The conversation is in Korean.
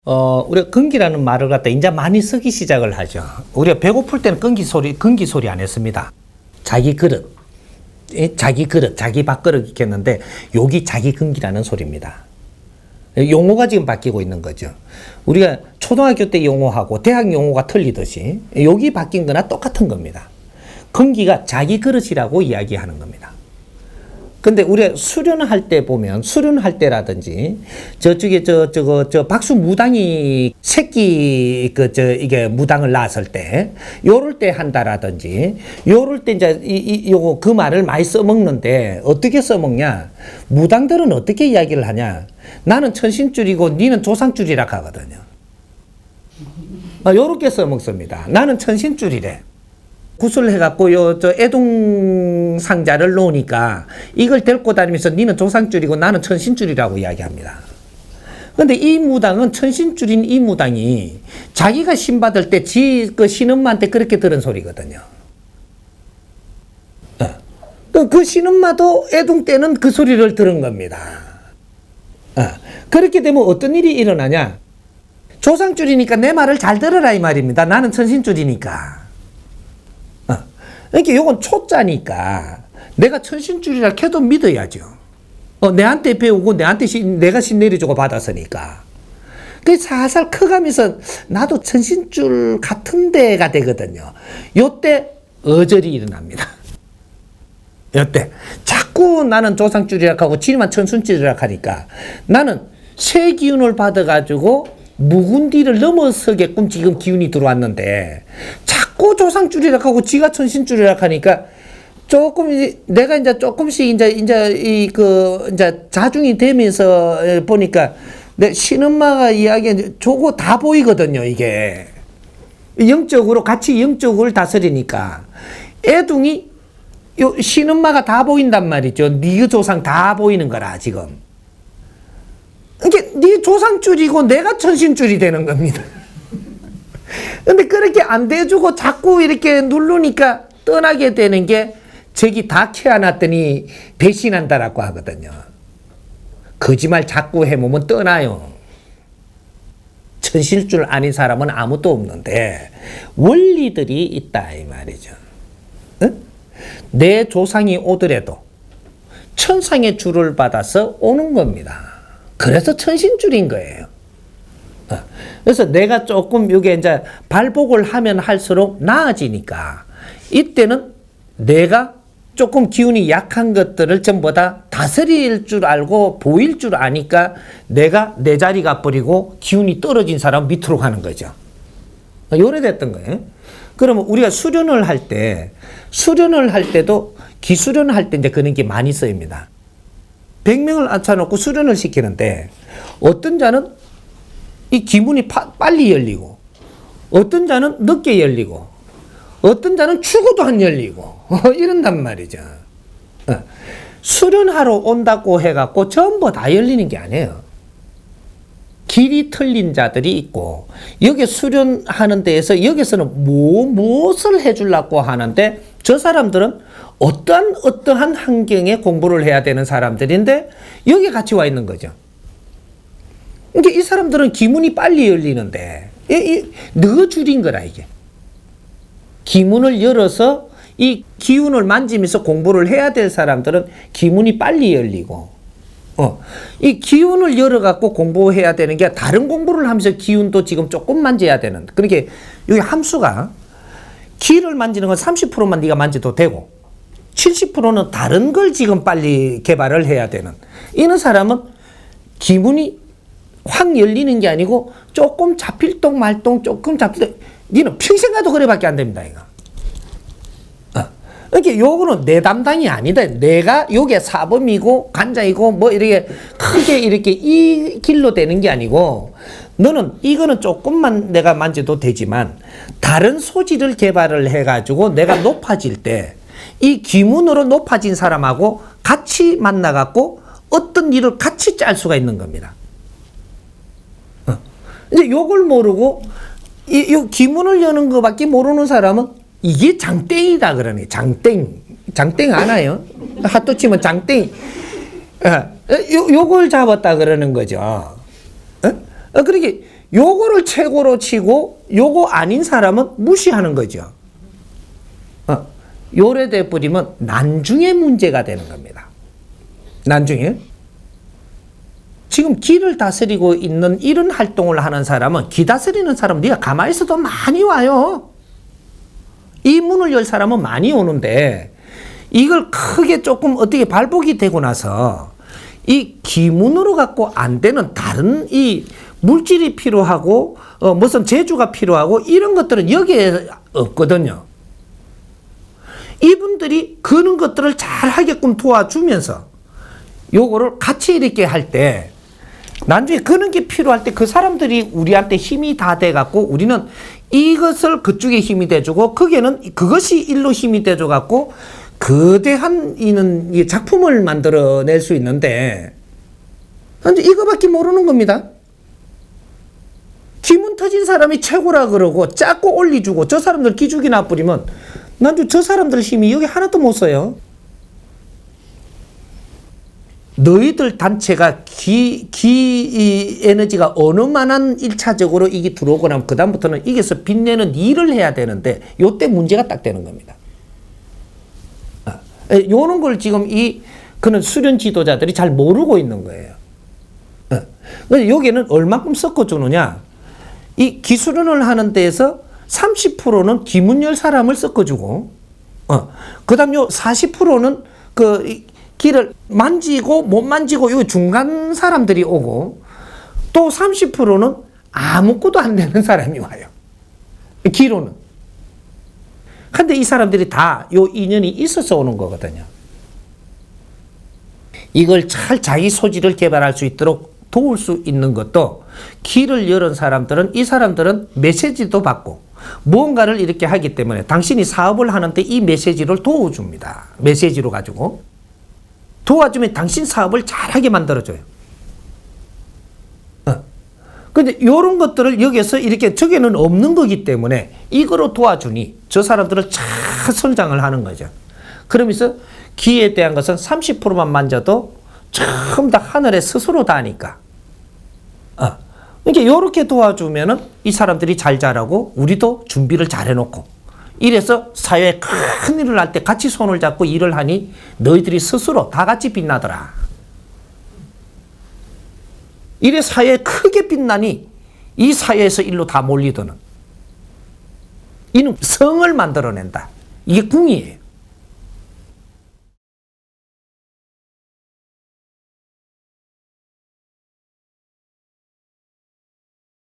우리가 건기라는 말을 갖다 이제 많이 쓰기 시작을 하죠. 우리가 배고플 때는 건기 소리 안 했습니다. 자기 그릇, 자기 밥그릇 이렇게 했는데, 여기 자기 건기라는 소리입니다. 용어가 지금 바뀌고 있는 거죠. 우리가 초등학교 때 용어하고 대학 용어가 틀리듯이, 여기 바뀐 거나 똑같은 겁니다. 건기가 자기 그릇이라고 이야기하는 겁니다. 근데 우리가 수련할 때 보면, 수련할 때라든지, 저쪽에 박수 무당이 새끼, 이게 무당을 낳았을 때, 요럴 때 한다라든지, 요럴 때 이제, 요거, 그 말을 많이 써먹는데, 어떻게 써먹냐? 무당들은 어떻게 이야기를 하냐? 나는 천신줄이고, 니는 조상줄이라 하거든요. 요렇게 써먹습니다. 나는 천신줄이래. 구슬을 해갖고 애동 상자를 놓으니까 이걸 데리고 다니면서 니는 조상줄이고 나는 천신줄이라고 이야기합니다. 근데 이 무당은 천신줄인 이 무당이 자기가 신받을 때 그 신엄마한테 그렇게 들은 소리거든요. 그 신엄마도 애동 때는 그 소리를 들은 겁니다. 그렇게 되면 어떤 일이 일어나냐? 조상줄이니까 내 말을 잘 들어라 이 말입니다. 나는 천신줄이니까. 그러니까 요건 초짜니까 내가 천신줄이라 해도 믿어야죠. 내한테 배우고 내가 신내려주고 받았으니까. 그 살살 커가면서 나도 천신줄 같은 데가 되거든요. 요때 어절이 일어납니다. 요때 자꾸 나는 조상줄이라 하고 지만 천순줄이라 하니까 나는 새 기운을 받아가지고 묵은디를 넘어서게끔 지금 기운이 들어왔는데 자꾸 조상줄이라 하고 지가 천신줄이라 하니까 조금 내가 이제 조금씩 이제 자중이 되면서 보니까 내 신엄마가 이야기한 저거 다 보이거든요. 이게 영적으로 같이 영적을 다스리니까 애둥이 요 신엄마가 다 보인단 말이죠. 네 조상 다 보이는 거라 지금. 이게 네 조상줄이고 내가 천신줄이 되는 겁니다. 근데 그렇게 안 돼주고 자꾸 이렇게 누르니까 떠나게 되는 게 저기 다 키워놨더니 배신한다라고 하거든요. 거짓말 자꾸 해보면 떠나요. 천실줄 아닌 사람은 아무도 없는데 원리들이 있다 이 말이죠. 응? 내 조상이 오더라도 천상의 줄을 받아서 오는 겁니다. 그래서 천신줄인 거예요. 그래서 내가 조금 이게 이제 발복을 하면 할수록 나아지니까 이때는 내가 조금 기운이 약한 것들을 전부 다 다스릴 줄 알고 보일 줄 아니까 내가 내 자리 가버리고 기운이 떨어진 사람 밑으로 가는 거죠. 요래됐던 거예요. 그러면 우리가 수련을 할 때도 기수련을 할 때 이제 그런 게 많이 쓰입니다. 100명을 앉혀놓고 수련을 시키는데 어떤 자는 이 기문이 빨리 열리고 어떤 자는 늦게 열리고 어떤 자는 죽어도 안 열리고 이런단 말이죠. 수련하러 온다고 해갖고 전부 다 열리는 게 아니에요. 길이 틀린 자들이 있고 여기 수련하는 데에서 여기서는 무엇을 해주려고 하는데 저 사람들은 어떠한 환경에 공부를 해야 되는 사람들인데 여기 같이 와 있는 거죠. 그러니까 이 사람들은 기문이 빨리 열리는데 넣어줄인 거라 이게. 기문을 열어서 이 기운을 만지면서 공부를 해야 될 사람들은 기문이 빨리 열리고 이 기운을 열어갖고 공부해야 되는 게 다른 공부를 하면서 기운도 지금 조금 만져야 되는. 그러니까 여기 함수가 기를 만지는 건 30%만 네가 만져도 되고 70%는 다른 걸 지금 빨리 개발을 해야 되는. 이런 사람은 기문이 확 열리는 게 아니고 조금 잡힐 똥 말똥 조금 잡힐 똥. 니는 평생 가도 그래밖에 안 됩니다 이거. 그러니까 요거는 내 담당이 아니다. 내가 요게 사범이고 간장이고 뭐 이렇게 크게 이렇게 이 길로 되는 게 아니고 너는 이거는 조금만 내가 만져도 되지만 다른 소질을 개발을 해가지고 내가 높아질 때 이 기문으로 높아진 사람하고 같이 만나갖고 어떤 일을 같이 짤 수가 있는 겁니다. 이제 요걸 모르고 이 기문을 여는 것밖에 모르는 사람은 이게 장땡이다 그러네. 장땡 아나요? 핫도 치면 장땡. 요걸 잡았다 그러는 거죠. 그러게 요거를 최고로 치고 요거 아닌 사람은 무시하는 거죠. 요래 돼 버리면 난중에 문제가 되는 겁니다. 난중에. 지금 기를 다스리고 있는 이런 활동을 하는 사람은, 기 다스리는 사람은 네가 가만히 있어도 많이 와요. 이 문을 열 사람은 많이 오는데, 이걸 크게 조금 어떻게 발복이 되고 나서 이 기문으로 갖고 안 되는 다른 이 물질이 필요하고 무슨 재주가 필요하고 이런 것들은 여기에 없거든요. 이분들이 그런 것들을 잘 하게끔 도와주면서 요거를 같이 이렇게 할 때, 나중에 그런 게 필요할 때 그 사람들이 우리한테 힘이 다 돼갖고 우리는 이것을 그쪽에 힘이 돼주고 거기에는 그것이 일로 힘이 돼줘갖고 거대한 이 작품을 만들어낼 수 있는데, 근데 이거밖에 모르는 겁니다. 기문 터진 사람이 최고라 그러고 작고 올리주고 저 사람들 기죽이나 뿌리면 난저 사람들 힘이 여기 하나도 못 써요. 너희들 단체가 기 에너지가 어느 만한 1차적으로 이게 들어오고 나면 그다음부터는 이게서 빛내는 일을 해야 되는데 요때 문제가 딱 되는 겁니다. 요런 걸 지금 그는 수련 지도자들이 잘 모르고 있는 거예요. 근데 여기는 얼마큼 섞어주느냐. 이 기수련을 하는 데에서 30%는 기문열 사람을 섞어주고, 그 다음 요 40%는 기를 만지고 못 만지고 요 중간 사람들이 오고, 또 30%는 아무것도 안 되는 사람이 와요. 기로는. 근데 이 사람들이 다 요 인연이 있어서 오는 거거든요. 이걸 잘 자기 소질을 개발할 수 있도록 도울 수 있는 것도, 길을 열은 사람들은, 이 사람들은 메시지도 받고 무언가를 이렇게 하기 때문에 당신이 사업을 하는데 이 메시지를 도와줍니다. 메시지로 가지고 도와주면 당신 사업을 잘하게 만들어줘요. 근데 이런 것들을 여기서 이렇게 저게는 없는 거기 때문에 이거로 도와주니 저 사람들은 잘 성장을 하는 거죠. 그러면서 기에 대한 것은 30%만 만져도 전부 다 하늘에 스스로 닿으니까. 그러니까 이렇게 도와주면은 이 사람들이 잘 자라고 우리도 준비를 잘 해놓고, 이래서 사회에 큰 일을 할 때 같이 손을 잡고 일을 하니 너희들이 스스로 다 같이 빛나더라. 이래 사회에 크게 빛나니 이 사회에서 일로 다 몰리더는 이는 성을 만들어낸다. 이게 궁이에요.